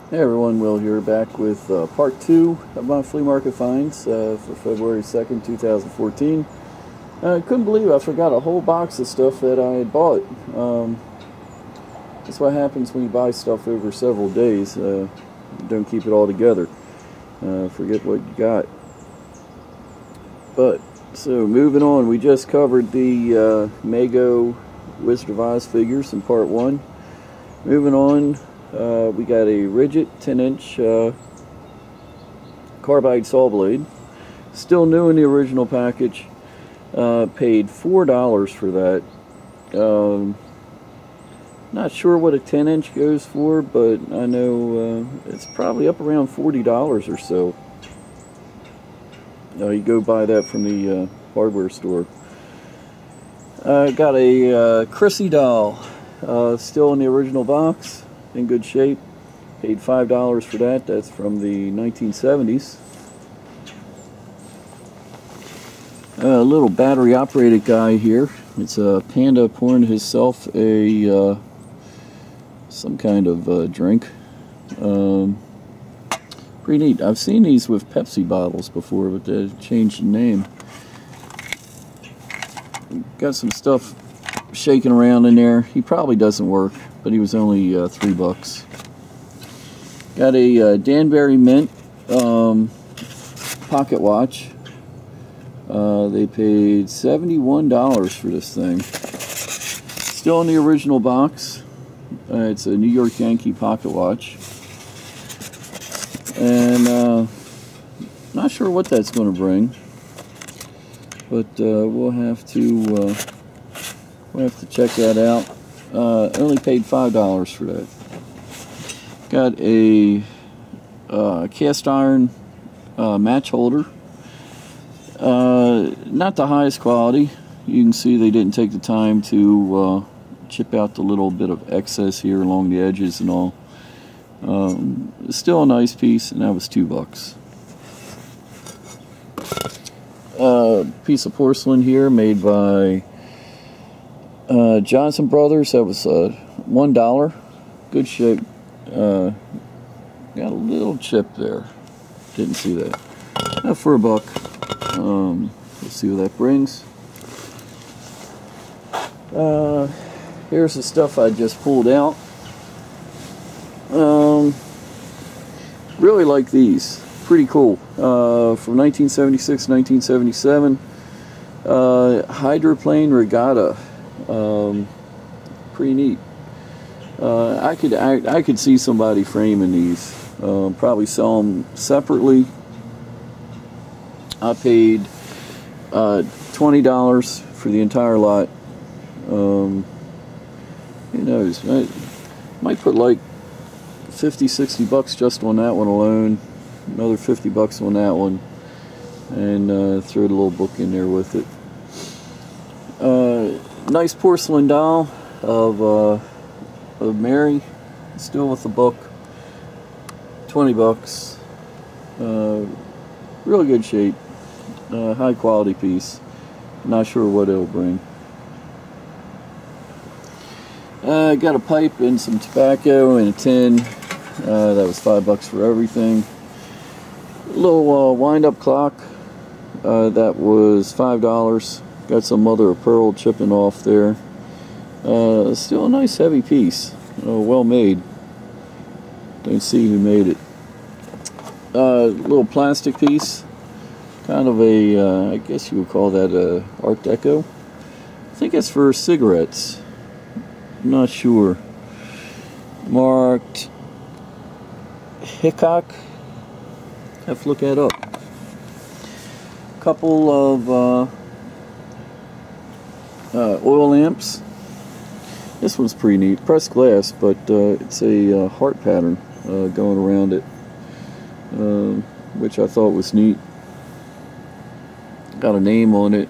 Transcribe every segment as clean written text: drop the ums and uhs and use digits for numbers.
Hey everyone, Will here, back with part 2 of my flea market finds for February 2nd, 2014. I couldn't believe I forgot a whole box of stuff that I had bought. That's what happens when you buy stuff over several days. You don't keep it all together. Forget what you got. But, so moving on, we just covered the Mago Wizard of Oz figures in part 1. Moving on. We got a rigid 10-inch carbide saw blade, still new in the original package. Paid $4 for that. Not sure what a 10-inch goes for, but I know it's probably up around $40 or so. You go buy that from the hardware store. Got a Chrissy doll, still in the original box. In good shape. Paid $5 for that. That's from the 1970s. A little battery operated guy here. It's a panda pouring himself a some kind of drink. Pretty neat. I've seen these with Pepsi bottles before, but they've changed the name. Got some stuff shaking around in there. He probably doesn't work, but he was only $3. Got a Danbury Mint pocket watch. They paid $71 for this thing. Still in the original box. It's a New York Yankee pocket watch. And not sure what that's going to bring, but we'll have to check that out. Only paid $5 for that. Got a cast iron match holder. Not the highest quality. You can see they didn't take the time to chip out the little bit of excess here along the edges and all. Still a nice piece, and that was $2. Piece of porcelain here made by Johnson Brothers. That was $1. Good shape. Got a little chip there. Didn't see that. For $1. Let's see what that brings. Here's the stuff I just pulled out. Really like these. Pretty cool. From 1976, 1977. Hydroplane Regatta. Pretty neat. I could see somebody framing these. Probably sell them separately. I paid $20 for the entire lot. Who knows? I might put like $50-60 just on that one alone. Another $50 on that one, and throw the little book in there with it. Nice porcelain doll of Mary, still with the book. $20. Really good shape. High quality piece. Not sure what it'll bring. Got a pipe and some tobacco and a tin. That was $5 for everything. A little wind-up clock. That was $5. Got some mother of pearl chipping off there. Still a nice heavy piece. Well made. Don't see who made it. Little plastic piece. Kind of a, I guess you would call that a Art Deco. I think it's for cigarettes. I'm not sure. Marked Hickok. Have to look that up. Couple of oil lamps. This one's pretty neat. Pressed glass, but it's a heart pattern going around it, which I thought was neat. Got a name on it.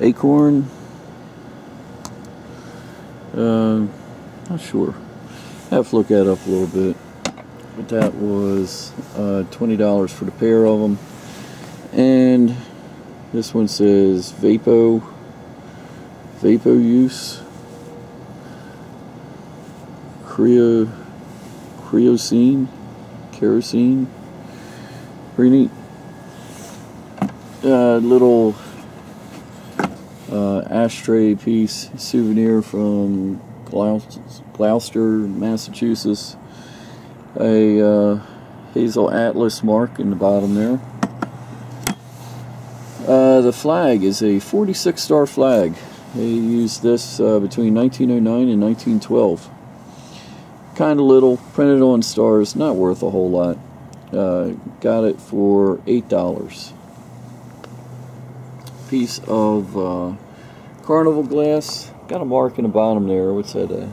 Acorn. Not sure. I have to look that up a little bit. But that was $20 for the pair of them. And This one says Vapo use. Kerosene. Pretty neat. Little ashtray piece, souvenir from Gloucester, Massachusetts. A Hazel Atlas mark in the bottom there. The flag is a 46-star flag. They used this between 1909 and 1912. Kind of little, printed on stars, not worth a whole lot. Got it for $8. Piece of carnival glass. Got a mark in the bottom there. What's that?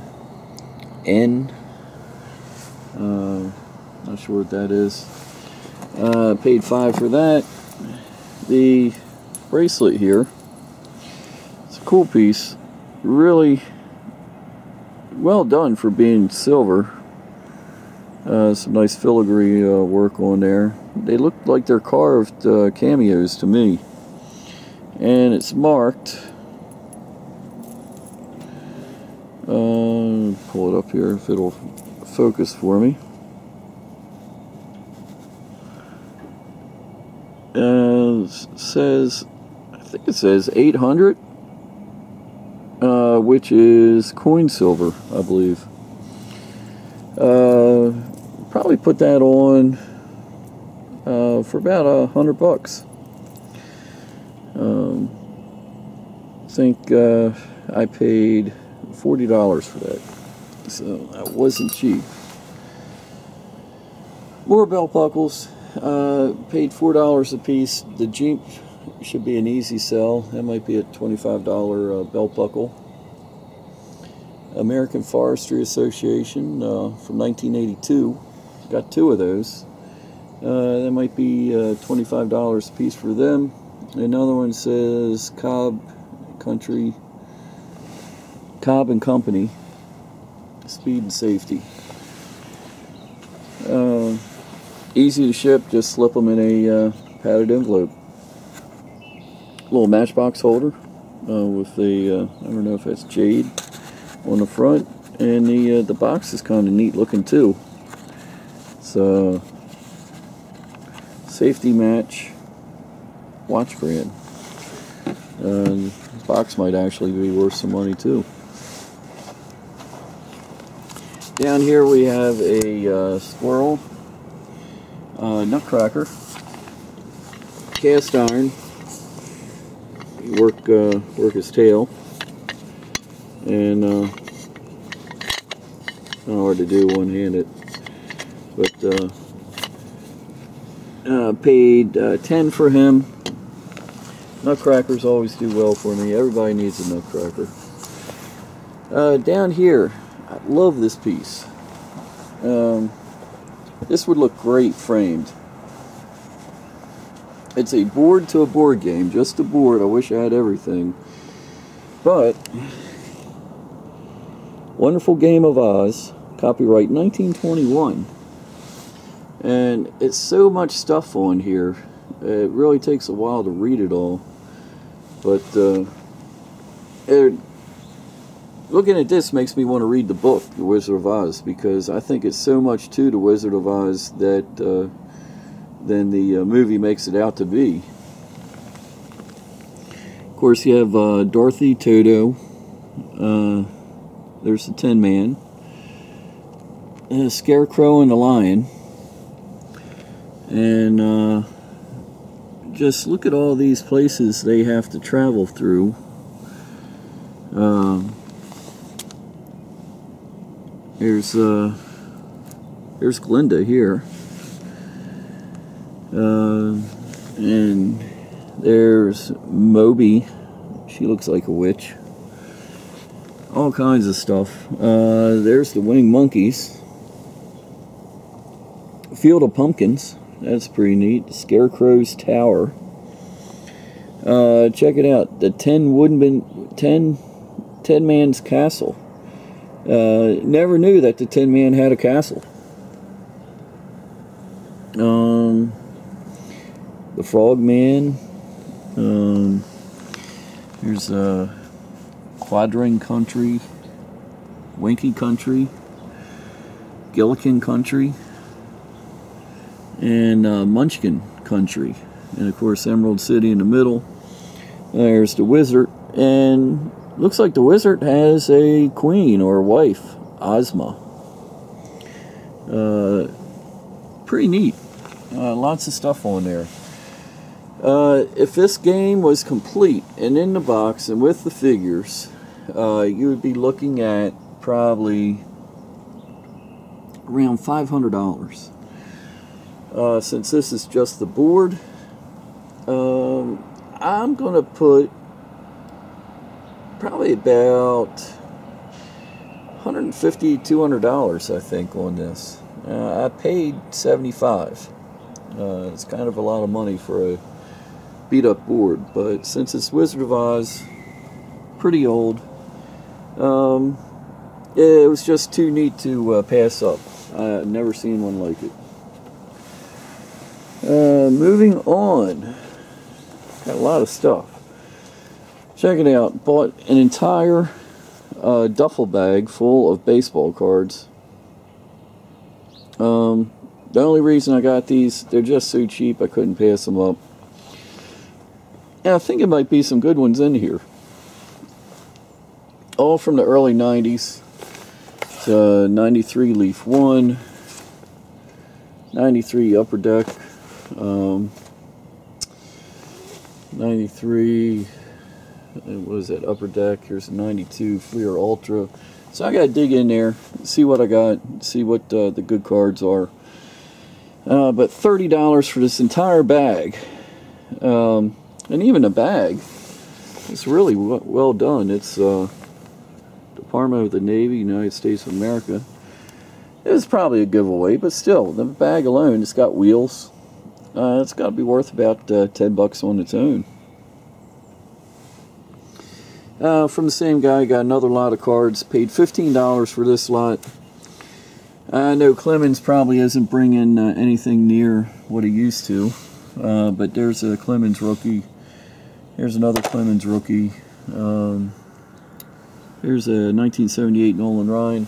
N. Not sure what that is. Paid $5 for that. The bracelet here. It's a cool piece. Really well done for being silver. Some nice filigree work on there. They look like they're carved cameos to me. And it's marked. Pull it up here if it'll focus for me. Says, I think it says 800, which is coin silver, I believe. Probably put that on for about $100. I think I paid $40 for that, so that wasn't cheap. More belt buckles. Paid $4 a piece. The Jeep should be an easy sell. That might be a $25 belt buckle. American Forestry Association from 1982. Got 2 of those. That might be $25 a piece for them. Another one says Cobb and Company, Speed and Safety. Easy to ship, just slip them in a padded envelope. Little matchbox holder with the, I don't know if that's jade on the front, and the box is kind of neat looking too. So, safety match watch brand. The box might actually be worth some money too. Down here we have a squirrel. Nutcracker, cast iron, work his tail, and not hard to do one-handed, but paid $10 for him. Nutcrackers always do well for me. Everybody needs a nutcracker. Down here, I love this piece. This would look great framed. It's a board to a board game, just a board. I wish I had everything. But, Wonderful Game of Oz, copyright 1921. And it's so much stuff on here. It really takes a while to read it all. But, looking at this makes me want to read the book, The Wizard of Oz, because I think it's so much to The Wizard of Oz that than the movie makes it out to be. Of course, you have Dorothy, Toto. There's the Tin Man, Scarecrow, and the Lion. And just look at all these places they have to travel through. There's Glinda here, and there's Moby. She looks like a witch. All kinds of stuff. There's the Winning Monkeys. Field of Pumpkins. That's pretty neat. Scarecrow's Tower. Check it out. The Tin Man's Castle. Never knew that the Tin Man had a castle. The Frog Man. Here's Quadring Country, Winky Country, Gillikin Country, and Munchkin Country. And of course Emerald City in the middle. There's the Wizard, and looks like the Wizard has a queen or a wife, Ozma. Pretty neat. Lots of stuff on there. If this game was complete and in the box and with the figures, you would be looking at probably around $500. Since this is just the board, I'm going to put probably about $150, $200, I think, on this. I paid $75. It's kind of a lot of money for a beat up board, but since it's Wizard of Oz, pretty old, it was just too neat to pass up. I've never seen one like it. Moving on, got a lot of stuff. Check it out. Bought an entire duffel bag full of baseball cards. The only reason I got these, they're just so cheap I couldn't pass them up. And I think it might be some good ones in here. All from the early 90s. It's 93 Leaf 1, 93 Upper Deck, 93, what is that, Upper Deck. Here's a 92 Flea Ultra. So I got to dig in there, see what I got, see what the good cards are. But $30 for this entire bag. And even the bag, it's really well done. It's Department of the Navy, United States of America. It was probably a giveaway, but still, the bag alone, it's got wheels. It's got to be worth about $10 on its own. From the same guy, got another lot of cards. Paid $15 for this lot. I know Clemens probably isn't bringing anything near what he used to. But there's a Clemens rookie. Here's another Clemens rookie. Here's a 1978 Nolan Ryan.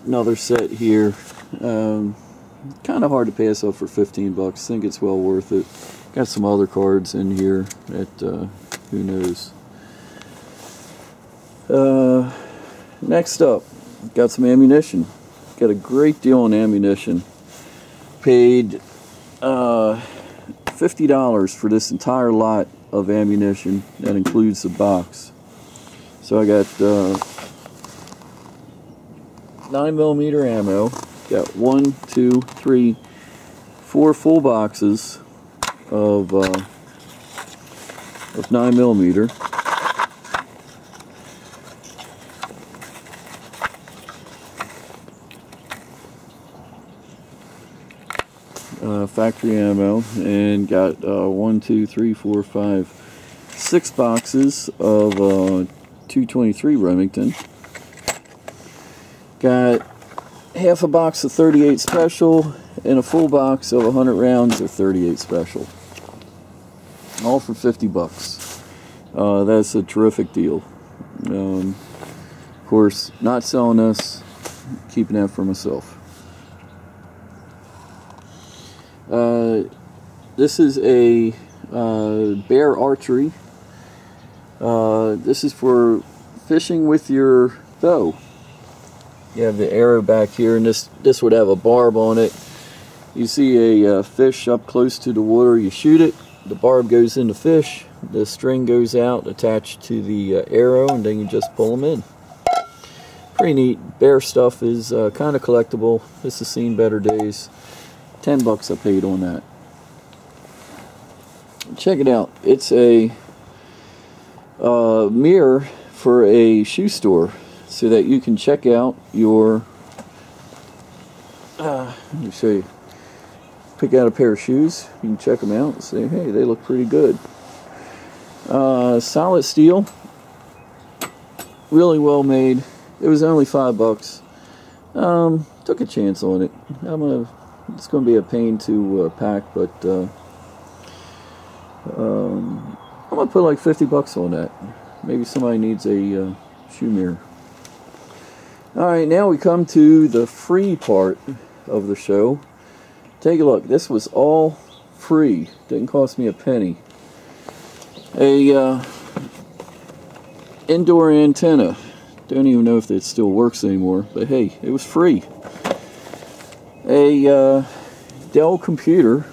Another set here. Kind of hard to pass up for $15. Think it's well worth it. Got some other cards in here that who knows. Next up, got some ammunition. Got a great deal on ammunition. Paid $50 for this entire lot of ammunition. That includes the box. So I got 9mm ammo. Got 1, 2, 3, 4 full boxes of 9mm. Factory ammo, and got 1, 2, 3, 4, 5, 6 boxes of 223 Remington. Got half a box of 38 Special and a full box of 100 rounds of 38 Special. All for $50. That's a terrific deal. Of course, not selling this, keeping that for myself. This is a bear archery. This is for fishing with your bow. You have the arrow back here, and this would have a barb on it. You see a fish up close to the water, you shoot it, the barb goes in the fish, the string goes out attached to the arrow, and then you just pull them in. Pretty neat. Bear stuff is kind of collectible. This has seen better days. $10 I paid on that. Check it out. It's a mirror for a shoe store, so that you can check out your let me show you. Pick out a pair of shoes, you can check them out and say, hey, they look pretty good. Solid steel, really well made. It was only $5. Took a chance on it. it's going to be a pain to pack, but I'm gonna put like 50 bucks on that. Maybe somebody needs a shoe mirror. Alright, now we come to the free part of the show. Take a look. This was all free. Didn't cost me a penny. A indoor antenna. Don't even know if it still works anymore, but hey, it was free. A Dell computer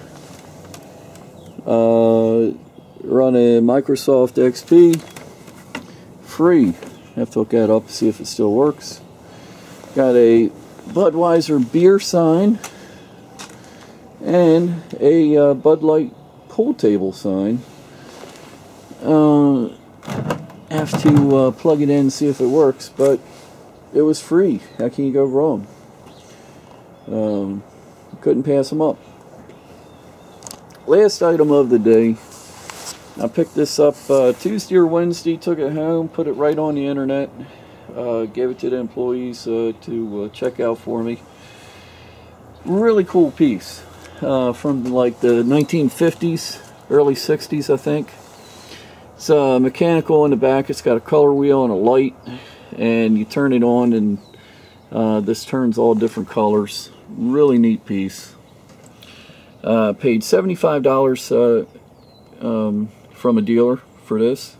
running Microsoft XP, free. Have to look that up, see if it still works. Got a Budweiser beer sign and a Bud Light pool table sign. Have to plug it in and see if it works, but it was free. How can you go wrong? Couldn't pass them up. Last item of the day. I picked this up Tuesday or Wednesday, took it home, put it right on the internet, gave it to the employees to check out for me. Really cool piece from like the 1950s, early 60s, I think. It's mechanical in the back. It's got a color wheel and a light, and you turn it on and this turns all different colors. Really neat piece. Paid $75 from a dealer for this,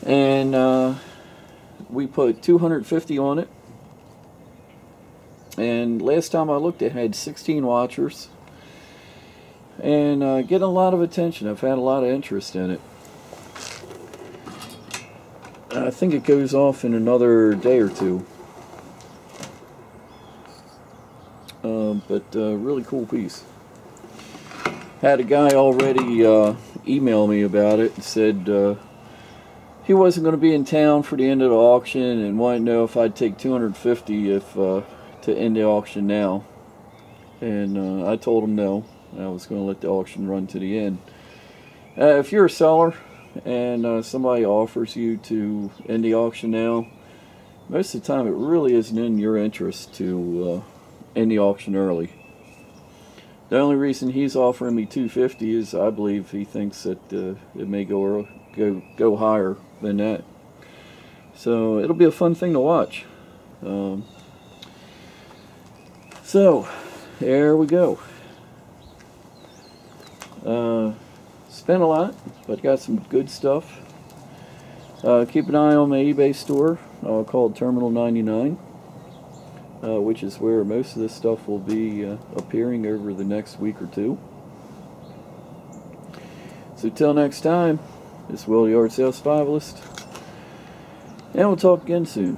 and we put $250 on it. And last time I looked, it had 16 watchers, and getting a lot of attention. I've had a lot of interest in it. I think it goes off in another day or two. But really cool piece. Had a guy already email me about it and said he wasn't going to be in town for the end of the auction and wanted to know if I'd take $250 if to end the auction now. And I told him no. I was going to let the auction run to the end. If you're a seller and somebody offers you to end the auction now, most of the time it really isn't in your interest to end the auction early. The only reason he's offering me $250 is I believe he thinks that it may go higher than that. So it'll be a fun thing to watch. So there we go. Spent a lot, but got some good stuff. Keep an eye on my eBay store called Terminal 99. Which is where most of this stuff will be appearing over the next week or two. So till next time, this is Will the Art Sales Survivalist, and we'll talk again soon.